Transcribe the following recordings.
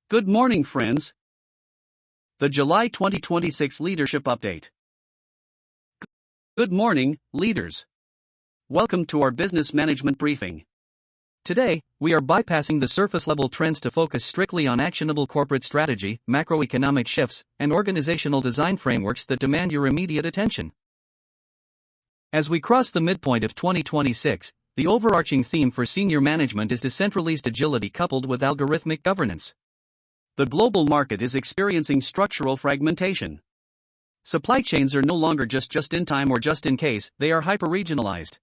Good morning, friends. The July 2026 Leadership Update. Good morning, leaders. Welcome to our business management briefing. Today, we are bypassing the surface-level trends to focus strictly on actionable corporate strategy, macroeconomic shifts, and organizational design frameworks that demand your immediate attention. As we cross the midpoint of 2026, the overarching theme for senior management is decentralized agility coupled with algorithmic governance. The global market is experiencing structural fragmentation. Supply chains are no longer just in time or just in case, they are hyper-regionalized.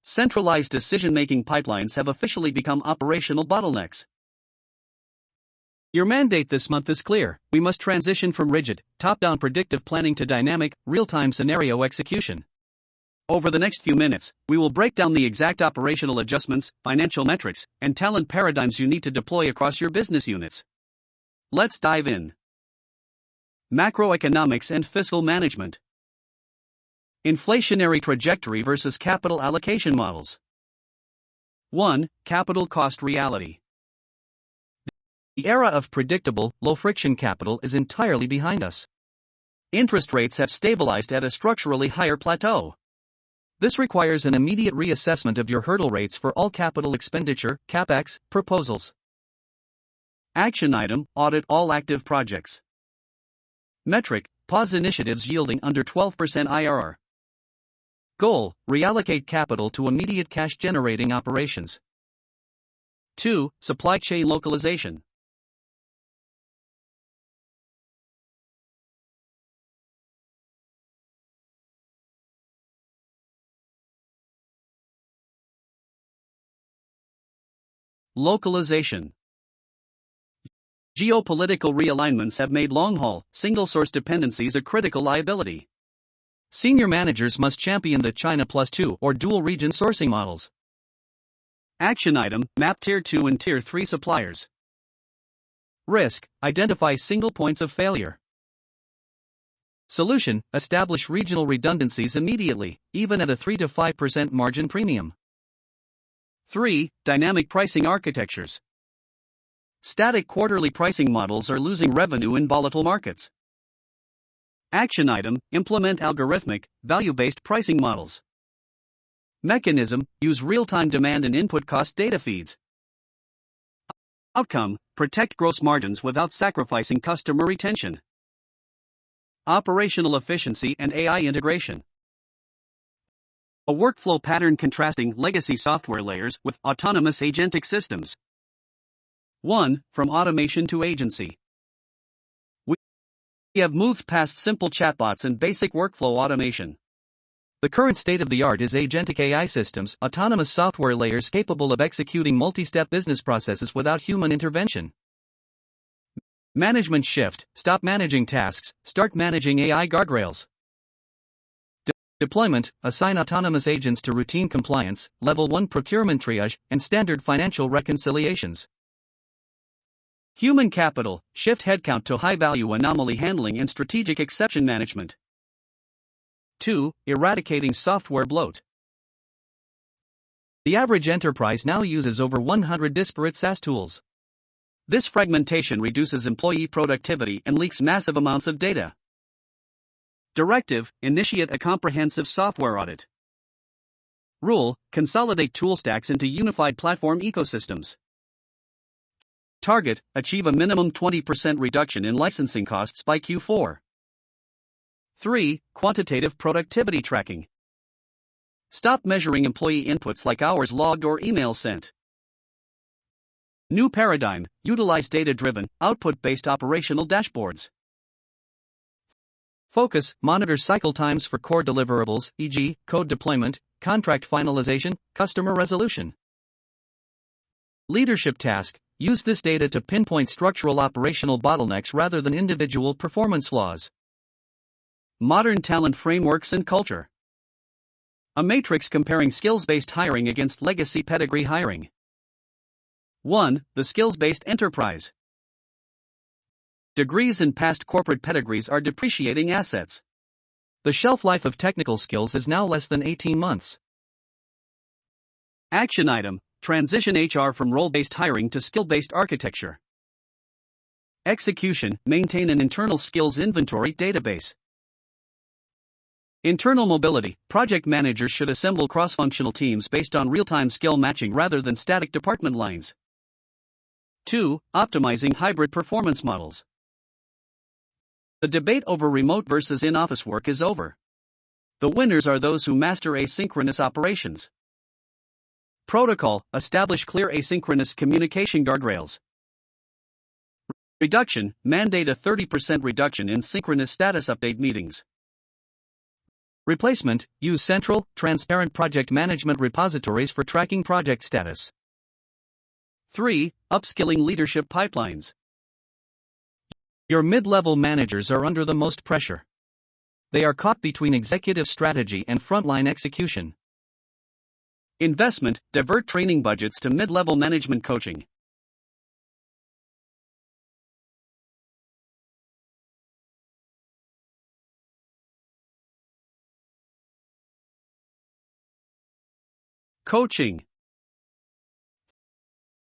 Centralized decision-making pipelines have officially become operational bottlenecks. Your mandate this month is clear: we must transition from rigid, top-down predictive planning to dynamic, real-time scenario execution. Over the next few minutes, we will break down the exact operational adjustments, financial metrics, and talent paradigms you need to deploy across your business units. Let's dive in. Macroeconomics and fiscal management. Inflationary trajectory versus capital allocation models. 1. Capital cost reality. The era of predictable, low-friction capital is entirely behind us. Interest rates have stabilized at a structurally higher plateau. This requires an immediate reassessment of your hurdle rates for all capital expenditure, CapEx, proposals. Action item: audit all active projects. Metric: pause initiatives yielding under 12% IRR. Goal: reallocate capital to immediate cash-generating operations. 2. Supply chain localization. Localization. Geopolitical realignments have made long-haul, single-source dependencies a critical liability. Senior managers must champion the China Plus 2 or dual-region sourcing models. Action item: map Tier 2 and Tier 3 suppliers. Risk: identify single points of failure. Solution: establish regional redundancies immediately, even at a 3 to 5% margin premium. 3. Dynamic pricing architectures. Static quarterly pricing models are losing revenue in volatile markets. Action item: implement algorithmic, value-based pricing models. Mechanism: use real-time demand and input cost data feeds. Outcome: protect gross margins without sacrificing customer retention. Operational efficiency and AI integration. A workflow pattern contrasting legacy software layers with autonomous agentic systems. 1. From automation to agency. We have moved past simple chatbots and basic workflow automation. The current state-of-the-art is agentic AI systems, autonomous software layers capable of executing multi-step business processes without human intervention. Management shift: stop managing tasks, start managing AI guardrails. Deployment: assign autonomous agents to routine compliance, level 1 procurement triage, and standard financial reconciliations. Human capital: shift headcount to high-value anomaly handling and strategic exception management. 2. Eradicating software bloat. The average enterprise now uses over 100 disparate SaaS tools. This fragmentation reduces employee productivity and leaks massive amounts of data. Directive: initiate a comprehensive software audit. Rule: consolidate tool stacks into unified platform ecosystems. Target: achieve a minimum 20% reduction in licensing costs by Q4. 3. Quantitative productivity tracking. Stop measuring employee inputs like hours logged or emails sent. New paradigm: utilize data-driven, output-based operational dashboards. Focus: monitor cycle times for core deliverables, e.g., code deployment, contract finalization, customer resolution. Leadership task: use this data to pinpoint structural operational bottlenecks rather than individual performance flaws. Modern talent frameworks and culture. A matrix comparing skills-based hiring against legacy pedigree hiring. 1. The skills-based enterprise. Degrees and past corporate pedigrees are depreciating assets. The shelf life of technical skills is now less than 18 months. Action item: transition HR from role-based hiring to skill-based architecture. Execution, maintain an internal skills inventory database. Internal mobility, project managers should assemble cross-functional teams based on real-time skill matching rather than static department lines. 2. Optimizing hybrid performance models. The debate over remote versus in-office work is over. The winners are those who master asynchronous operations. Protocol, establish clear asynchronous communication guardrails. Reduction, mandate a 30% reduction in synchronous status update meetings. Replacement, use central, transparent project management repositories for tracking project status. 3. Upskilling leadership pipelines. Your mid-level managers are under the most pressure. They are caught between executive strategy and frontline execution. Investment, divert training budgets to mid-level management coaching. Coaching.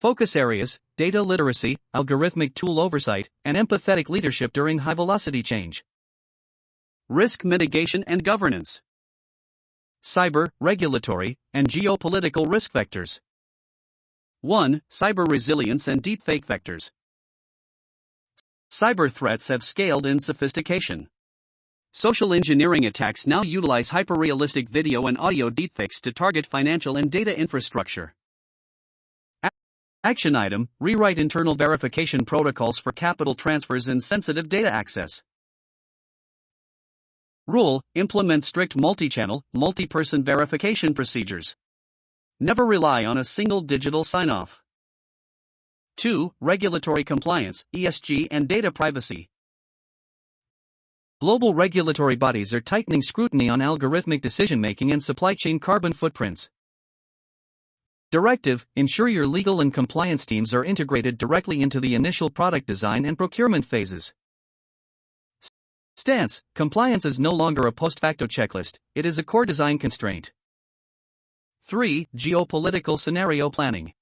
Focus areas: data literacy, algorithmic tool oversight, and empathetic leadership during high-velocity change. Risk mitigation and governance. Cyber, regulatory, and geopolitical risk vectors. 1. Cyber resilience and deepfake vectors. Cyber threats have scaled in sophistication. Social engineering attacks now utilize hyper-realistic video and audio deepfakes to target financial and data infrastructure. Action item: rewrite internal verification protocols for capital transfers and sensitive data access. Rule: implement strict multi-channel, multi-person verification procedures. Never rely on a single digital sign-off. 2. Regulatory compliance, ESG and data privacy. Global regulatory bodies are tightening scrutiny on algorithmic decision-making and supply chain carbon footprints. Directive: ensure your legal and compliance teams are integrated directly into the initial product design and procurement phases. Stance: compliance is no longer a post-facto checklist, it is a core design constraint. 3. Geopolitical scenario planning.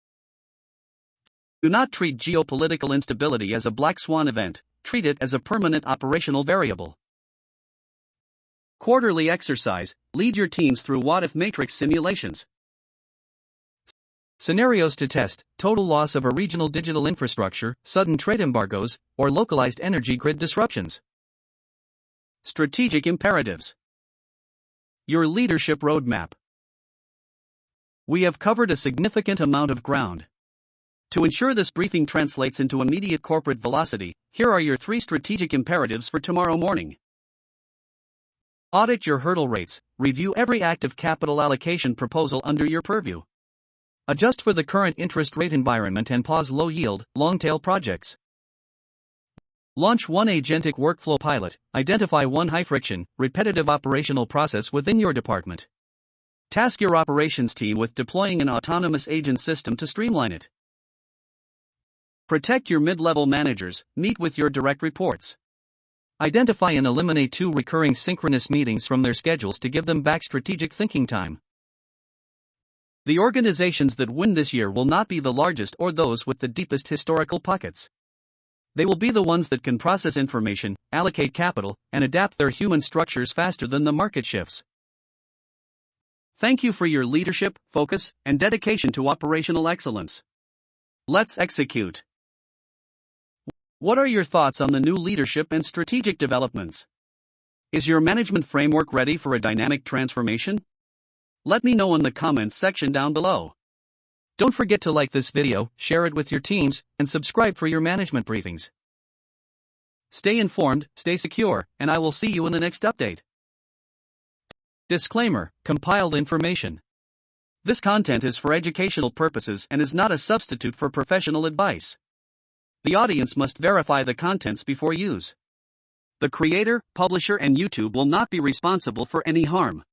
Do not treat geopolitical instability as a black swan event, treat it as a permanent operational variable. Quarterly exercise: lead your teams through what-if matrix simulations. Scenarios to test: total loss of a regional digital infrastructure, sudden trade embargoes, or localized energy grid disruptions. Strategic imperatives. Your leadership roadmap. We have covered a significant amount of ground. To ensure this briefing translates into immediate corporate velocity, here are your 3 strategic imperatives for tomorrow morning. Audit your hurdle rates, review every active capital allocation proposal under your purview. Adjust for the current interest rate environment and pause low-yield, long-tail projects. Launch one agentic workflow pilot, identify one high-friction, repetitive operational process within your department. Task your operations team with deploying an autonomous agent system to streamline it. Protect your mid-level managers, meet with your direct reports. Identify and eliminate 2 recurring synchronous meetings from their schedules to give them back strategic thinking time. The organizations that win this year will not be the largest or those with the deepest historical pockets. They will be the ones that can process information, allocate capital, and adapt their human structures faster than the market shifts. Thank you for your leadership, focus, and dedication to operational excellence. Let's execute. What are your thoughts on the new leadership and strategic developments? Is your management framework ready for a dynamic transformation? Let me know in the comments section down below. Don't forget to like this video, share it with your teams, and subscribe for your management briefings. Stay informed, stay secure, and I will see you in the next update. Disclaimer: compiled information. This content is for educational purposes and is not a substitute for professional advice. The audience must verify the contents before use. The creator, publisher, and YouTube will not be responsible for any harm.